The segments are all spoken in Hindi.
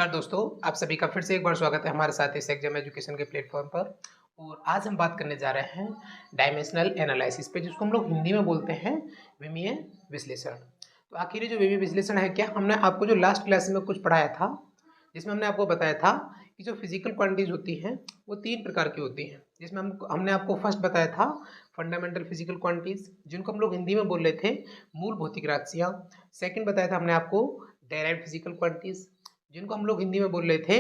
नमस्कार दोस्तों, आप सभी का फिर से एक बार स्वागत है हमारे साथ इस एग्जाम एजुकेशन के प्लेटफॉर्म पर। और आज हम बात करने जा रहे हैं डायमेंशनल एनालिसिस पे, जिसको हम लोग हिंदी में बोलते हैं विमीय विश्लेषण। तो आखिर ये जो विमीय विश्लेषण है क्या, हमने आपको जो लास्ट क्लास में कुछ पढ़ाया था, जिसमें हमने आपको बताया था कि जो फिजिकल क्वांटिटीज होती हैं वो 3 प्रकार की होती हैं। जिसमें हमने आपको फर्स्ट बताया था फंडामेंटल फिजिकल क्वांटिटीज, जिनको हम लोग हिंदी में बोल रहे थे मूल भौतिक राशियाँ। सेकंड बताया था हमने आपको डायरेक्ट फिजिकल क्वांटिटीज, जिनको हम लोग हिंदी में बोल रहे थे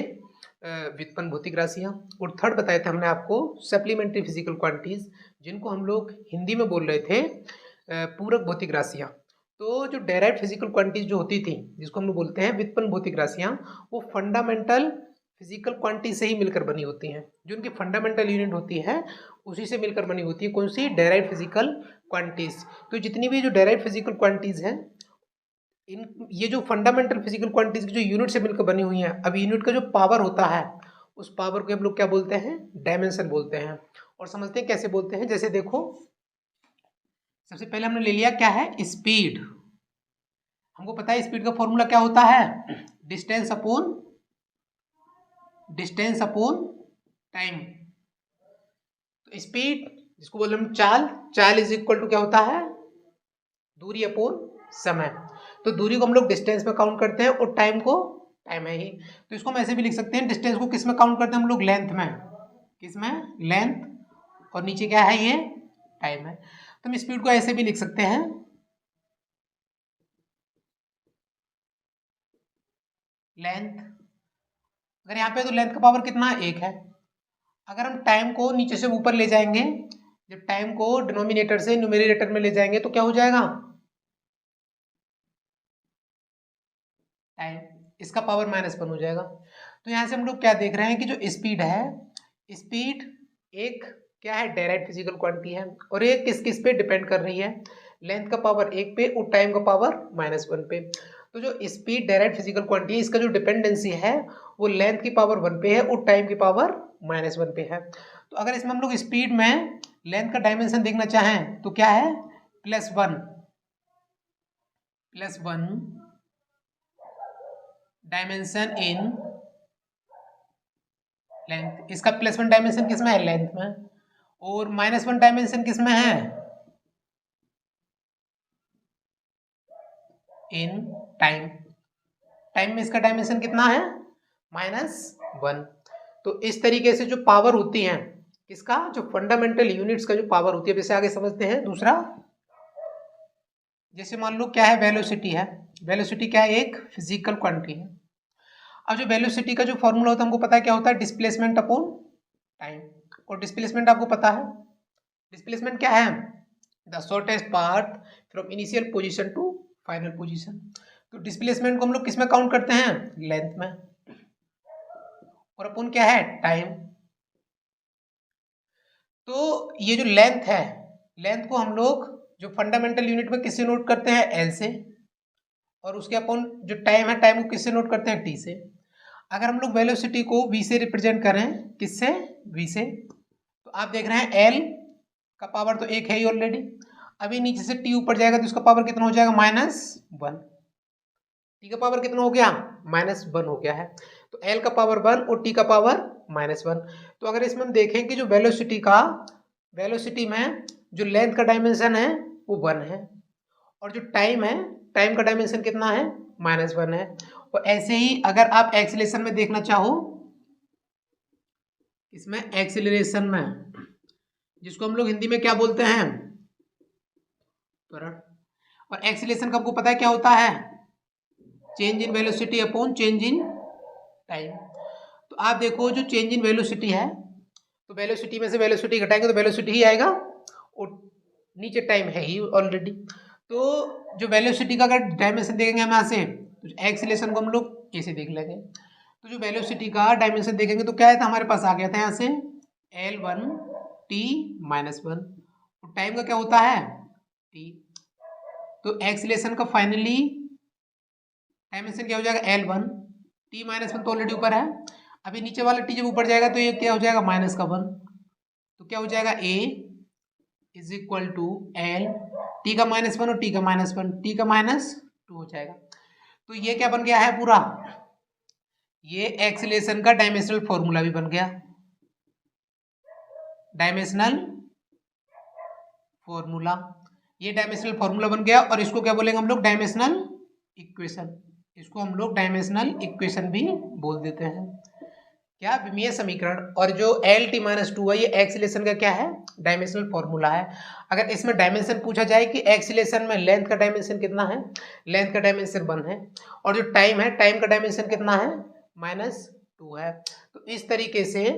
व्युत्पन्न भौतिक राशियाँ। और थर्ड बताया था हमने आपको सप्लीमेंट्री फिजिकल क्वांटिटीज, जिनको हम लोग हिंदी में बोल रहे थे पूरक भौतिक राशियाँ। तो जो डायरेक्ट फिजिकल क्वांटिटीज जो होती थी, जिसको हम लोग बोलते हैं व्युत्पन्न भौतिक राशियाँ, वो फंडामेंटल फिजिकल क्वांटिटी से ही मिलकर बनी होती हैं। जो उनकी फंडामेंटल यूनिट होती है उसी से मिलकर बनी होती है। कौन सी? Direct physical quantities. तो जितनी भी जो डायरेक्ट फिजिकल क्वांटिटीज हैं, इन ये जो फंडामेंटल फिजिकल क्वांटिटीज की जो यूनिट से मिलकर बनी हुई है, अब यूनिट का जो पावर होता है उस पावर को हम लोग क्या बोलते हैं? डायमेंशन बोलते हैं। और समझते हैं कैसे बोलते हैं। जैसे देखो, सबसे पहले हमने ले लिया क्या है? स्पीड। हमको पता है स्पीड का फॉर्मूला क्या होता है? Distance upon time. तो स्पीड जिसको बोलते हैं चाल, चाल इज इक्वल टू क्या होता है? दूरी अपॉन समय। तो दूरी को हम लोग डिस्टेंस में काउंट करते हैं और टाइम को, टाइम है ही, तो इसको हम ऐसे भी लिख सकते हैं, डिस्टेंस को किस में काउंट करते हैं हम लोग? लेंथ में। किस में? लेंथ। और नीचे क्या है? ये टाइम है। तो हम स्पीड को ऐसे भी लिख सकते हैं, लेंथ। अगर यहाँ पे तो लेंथ का पावर कितना? 1 है। अगर हम टाइम को नीचे से ऊपर ले जाएंगे, जब टाइम को डिनोमिनेटर से न्यूमरेटर में ले जाएंगे तो क्या हो जाएगा? टाइम, इसका पावर -1 हो जाएगा। तो यहाँ से हम लोग क्या देख रहे हैं कि जो स्पीड है, स्पीड एक क्या है? डायरेक्ट फिजिकल क्वांटिटी है। और ये किस किस पे डिपेंड कर रही है? लेंथ का पावर 1 पे और टाइम का पावर -1 पे। तो जो स्पीड डायरेक्ट फिजिकल क्वांटिटी है, इसका जो डिपेंडेंसी है वो लेंथ की पावर 1 पे है और टाइम की पावर -1 पे है। तो अगर इसमें हम लोग स्पीड में लेंथ का डायमेंशन देखना चाहें तो क्या है? +1 डायमेंशन इन लेंथ। इसका +1 डायमेंशन किस में है? लेंथ में। और -1 डायमेंशन किस में है? In time. टाइम में इसका डायमेंशन कितना है? -1। तो इस तरीके से जो पावर होती है इसका, जो फंडामेंटल यूनिट्स का जो पावर होती है, जैसे आगे समझते हैं। दूसरा, जैसे मान लो क्या है? वेलोसिटी है। वेलोसिटी क्या है? एक फिजिकल क्वांटिटी है। अब जो वेलोसिटी का जो फॉर्मूला होता है हमको पता है क्या होता है? Displacement upon time. और डिस्प्लेसमेंट आपको पता है, डिस्प्लेसमेंट क्या है? The shortest path from initial position to final position. तो डिस्प्लेसमेंट को हम लोग किस में काउंट करते हैं? लेंथ में। और अपन क्या है? टाइम। तो ये जो लेंथ है, लेंथ को हम लोग जो फंडामेंटल यूनिट में किससे नोट करते हैं? एल से। और उसके अपन जो टाइम है, टाइम को किससे नोट करते हैं? टी से। अगर हम लोग वेलोसिटी को v से रिप्रेजेंट करें, किससे? v से, तो आप देख रहे हैं एल का पावर तो 1 है ही ऑलरेडी। अभी नीचे से t ऊपर जाएगा तो उसका पावर कितना हो जाएगा? -1। t का पावर कितना हो गया? -1 हो गया है। तो l का पावर 1 और t का पावर -1। तो अगर इसमें हम देखें कि जो वेलोसिटी में जो लेंथ का डायमेंशन है वो 1 है, और जो टाइम है, टाइम का डायमेंशन कितना है? -1 है। और ऐसे ही अगर आप एक्सीलरेशन में देखना चाहो, इसमें एक्सीलरेशन में, जिसको हम लोग हिंदी में क्या बोलते हैं? त्वरण। और एक्सीलरेशन का आपको पता है क्या होता है? Change in velocity upon change in time. तो आप देखो, जो चेंज इन वेलोसिटी है, तो वेलोसिटी में से वेलोसिटी घटाएंगे तो वेलोसिटी ही आएगा, और नीचे टाइम है ही ऑलरेडी। तो जो वेलोसिटी का अगर डायमेंशन देखेंगे हम यहाँ से, तो एक्सीलरेशन को हम लोग ऐसे देख लेंगे। तो जो वेलोसिटी का डायमेंशन देखेंगे तो क्या है था? हमारे पास आ गया था यहाँ से L1 t -1। और टाइम का क्या होता है? t। तो एक्सीलरेशन का फाइनली डायमेंशन क्या हो जाएगा? L1 t -1 तो ऑलरेडी ऊपर है। अभी नीचे वाला t जब ऊपर जाएगा तो ये क्या हो जाएगा? -1। तो क्या हो जाएगा? a is equal to L t का -1 और t का -1, t का -2 हो जाएगा। तो ये क्या बन गया है पूरा? ये एक्सीलरेशन का डायमेंशनल फॉर्मूला भी बन गया, डायमेंशनल फॉर्मूला, ये डायमेंशनल फॉर्मूला बन गया। और इसको क्या बोलेंगे हम लोग, डायमेंशनल इक्वेशन, इसको हम लोग डायमेंशनल इक्वेशन भी बोल देते हैं, क्या, विमीय समीकरण। और जो एल टी माइनस टू है ये एक्सीलरेशन का क्या है, डायमेंशनल फॉर्मूला है। अगर इसमें डायमेंशन पूछा जाए कि एक्सीलरेशन में लेंथ का डायमेंशन कितना है, लेंथ का डायमेंशन 1 है, और जो टाइम है, टाइम का डायमेंशन कितना है, -2 है। तो इस तरीके से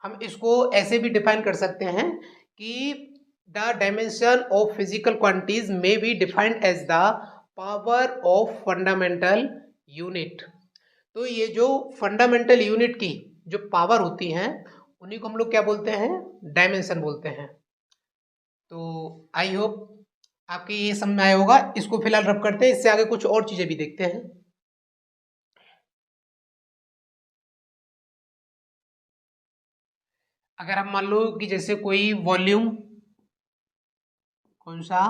हम इसको ऐसे भी डिफाइन कर सकते हैं कि the dimension of physical quantities may be defined as the power of fundamental unit. तो ये जो फंडामेंटल यूनिट की जो पावर होती हैं उन्हीं को हम लोग क्या बोलते हैं, डायमेंशन बोलते हैं। तो आई होप आपके ये समझ में आया होगा। इसको फिलहाल रब करते हैं, इससे आगे कुछ और चीजें भी देखते हैं। अगर हम मान लो कि जैसे कोई वॉल्यूम, कौन सा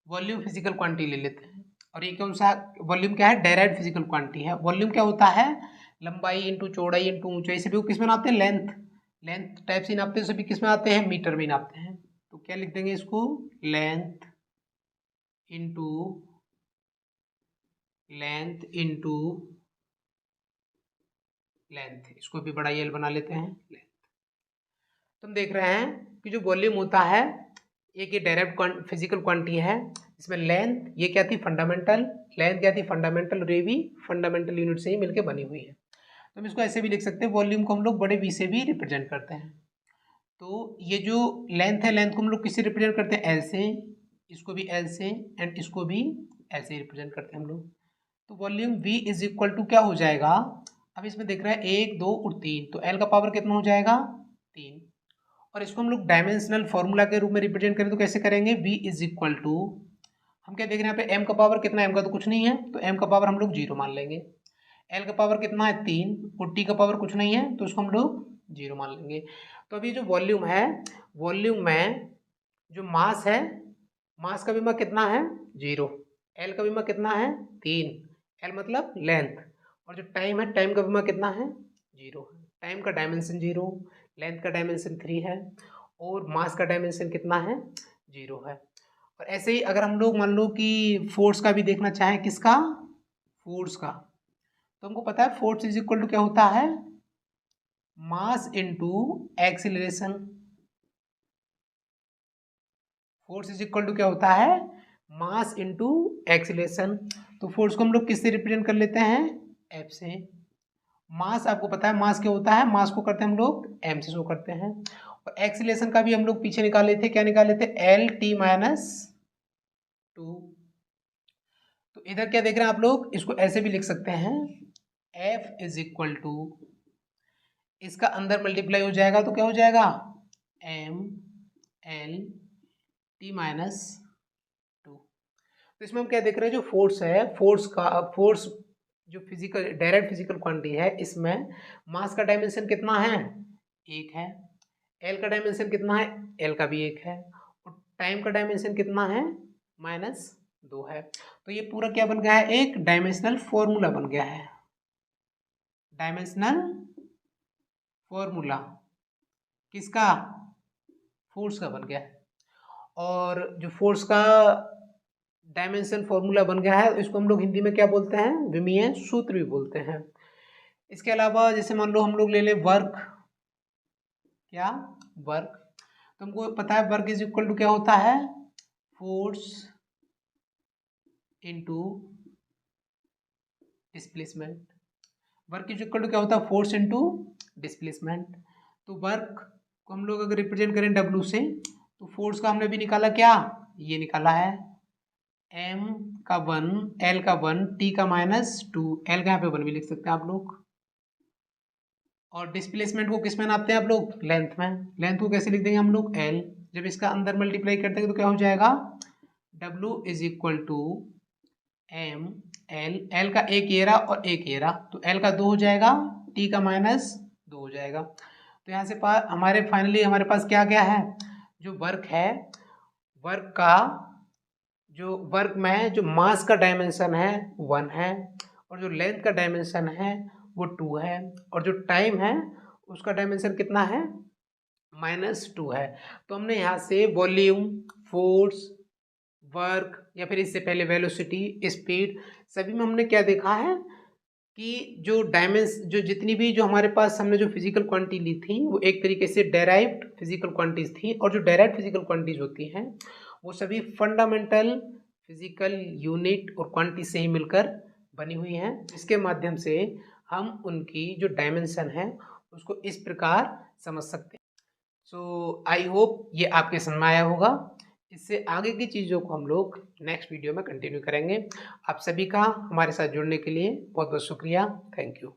वॉल्यूम फिजिकल क्वांटिटी ले लेते हैं, और ये कौन सा वॉल्यूम क्या है, डायरेक्ट फिजिकल क्वांटिटी है। वॉल्यूम क्या होता है, लंबाई इंटू चौड़ाई इंटू ऊंचाई, सभी को किस में नापते हैं, लेंथ, लेंथ टाइप से नापते हैं, सभी किस में आते हैं, मीटर में नापते हैं। तो क्या लिख देंगे इसको, length into length into length, इसको भी बड़ा एल बना लेते हैं, लेंथ। तुम देख रहे हैं कि जो वॉल्यूम होता है एक ये डायरेक्ट फिजिकल क्वांटिटी है, इसमें लेंथ ये क्या थी, फंडामेंटल, लेंथ क्या थी, फंडामेंटल, और ये भी फंडामेंटल यूनिट से ही मिलकर बनी हुई है। तो हम इसको ऐसे भी लिख सकते हैं, वॉल्यूम को हम लोग बड़े वी से भी रिप्रेजेंट करते हैं। तो ये जो लेंथ है, लेंथ को हम लोग किससे रिप्रेजेंट करते हैं, एल से, इसको भी एल से, एंड इसको भी ऐसे रिप्रेजेंट करते हैं हम लोग। तो volume V is equal to क्या हो जाएगा, अब इसमें देख रहे हैं 1 2 और 3, तो L का पावर कितना हो जाएगा, 3। और इसको हम लोग डायमेंशनल फॉर्मूला के रूप में रिप्रेजेंट करें तो कैसे करेंगे, V इज इक्वल टू, हम क्या देख रहे हैं यहाँ पे, M का पावर कितना है, M का तो कुछ नहीं है, तो M का पावर हम लोग 0 मान लेंगे। L का पावर कितना है, 3, और T का पावर कुछ नहीं है, तो उसको हम लोग 0 मान लेंगे। तो अभी जो वॉल्यूम है, वॉल्यूम में जो मास है, मास का विमा कितना है, 0, L का विमा कितना है, 3, L मतलब लेंथ, और जो टाइम है, टाइम का विमा कितना है, 0, टाइम का डायमेंशन 0, लेंथ का डायमेंशन 3 है, और मास का डायमेंशन कितना है, 0 है। और ऐसे ही अगर हम लोग मान लो कि फोर्स का भी देखना चाहें, किसका, फोर्स का, तो हमको पता है फोर्स इज इक्वल टू क्या होता है, mass into acceleration. Force is equal to क्या होता है, मास इनटू एक्सीलरेशन। तो फोर्स को हम लोग किससे रिप्रेजेंट कर लेते हैं, एफ से। मास आपको पता है मास क्या होता है, मास को करते हैं हम लोग एम से शो करते हैं। और एक्सीलरेशन का भी हम लोग पीछे निकाले थे, क्या निकाले थे, एल टी माइनस 2। तो इधर क्या देख रहे हैं आप लोग, इसको ऐसे भी लिख सकते हैं, एफ इज इक्वल टू, इसका अंदर मल्टीप्लाई हो जाएगा तो क्या हो जाएगा, एम एल टी माइनस 2। तो इसमें हम क्या देख रहे हैं, जो फोर्स है, फोर्स जो फिजिकल डायरेक्ट फिजिकल क्वांटिटी है, इसमें मास का डायमेंशन कितना है, 1 है, एल का डायमेंशन कितना है, एल का भी 1 है, और टाइम का डायमेंशन कितना है, -2 है। तो ये पूरा क्या बन गया है, एक डायमेंशनल फॉर्मूला बन गया है, डायमेंशनल फॉर्मूला किसका, फोर्स का बन गया है। और जो फोर्स का डायमेंशन फॉर्मूला बन गया है, इसको हम लोग हिंदी में क्या बोलते हैं, विमीय सूत्र भी बोलते हैं। इसके अलावा जैसे मान लो हम लोग ले ले वर्क, क्या, वर्क, तुमको पता है वर्क इज इक्वल टू क्या होता है, force into displacement. Work is equal to क्या होता है, फोर्स इनटू डिस्प्लेसमेंट। तो वर्क को हम लोग अगर रिप्रेजेंट करें W से, तो फोर्स का हमने भी निकाला क्या, ये निकाला है, M का 1, L का 1, T का -2, L का यहाँ पे 1 भी लिख सकते हैं आप लोग। और डिस्प्लेसमेंट को किस में नापते हैं आप लोग, लेंथ में। लेंथ को कैसे लिख देंगे हम लोग, L, जब इसका अंदर मल्टीप्लाई करते हैं तो क्या हो जाएगा, W is equal to M L का एक ये रहा और एक ये रहा, तो L का 2 हो जाएगा, T का -2 हो जाएगा। तो यहाँ से हमारे फाइनली हमारे पास क्या गया है, जो वर्क है, वर्क का जो वर्क में जो मास का डायमेंशन है 1 है, और जो लेंथ का डायमेंशन है वो 2 है, और जो टाइम है उसका डायमेंशन कितना है, -2 है। तो हमने यहाँ से वॉल्यूम, फोर्स, वर्क या फिर इससे पहले वेलोसिटी, स्पीड, सभी में हमने क्या देखा है कि जो जितनी भी जो हमारे पास हमने जो फिजिकल क्वांटिटी ली थी वो एक तरीके से डेराइव्ड फिजिकल क्वांटिटीज थी, और जो डेराइव्ड फिजिकल क्वांटिटीज होती हैं वो सभी फंडामेंटल फिजिकल यूनिट और क्वांटिटी से ही मिलकर बनी हुई हैं। इसके माध्यम से हम उनकी जो डायमेंशन है उसको इस प्रकार समझ सकते हैं। सो आई होप ये आपके समझ में आया होगा। इससे आगे की चीज़ों को हम लोग नेक्स्ट वीडियो में कंटिन्यू करेंगे। आप सभी का हमारे साथ जुड़ने के लिए बहुत बहुत शुक्रिया। Thank you.